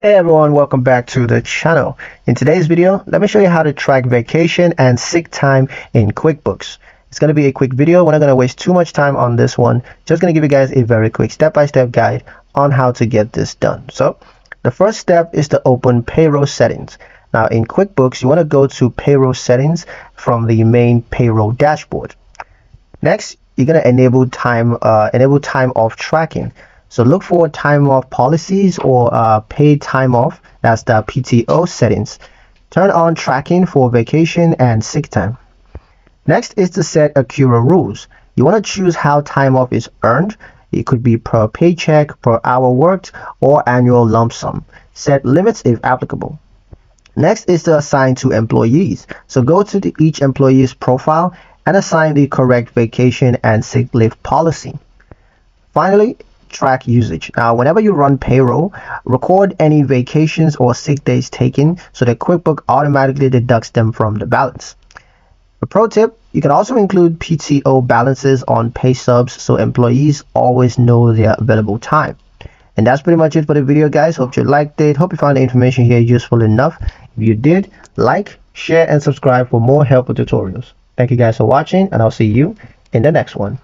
Hey everyone, welcome back to the channel. In today's video, let me show you how to track vacation and sick time in QuickBooks. It's going to be a quick video. We're not going to waste too much time on this one. Just going to give you guys a very quick step-by-step guide on how to get this done. So the first step is to open payroll settings. Now in QuickBooks, you want to go to payroll settings from the main payroll dashboard. Next, you're going to enable time off tracking. So look for time off policies or paid time off. That's the PTO settings. Turn on tracking for vacation and sick time. Next is to set accrual rules. You want to choose how time off is earned. It could be per paycheck, per hour worked, or annual lump sum. Set limits if applicable. Next is to assign to employees. So go to each employee's profile and assign the correct vacation and sick leave policy. Finally, track usage. Now, whenever you run payroll, record any vacations or sick days taken so that QuickBooks automatically deducts them from the balance. A pro tip, you can also include PTO balances on pay stubs so employees always know their available time. And that's pretty much it for the video, guys. Hope you liked it. Hope you found the information here useful enough. If you did, like, share, and subscribe for more helpful tutorials. Thank you guys for watching, and I'll see you in the next one.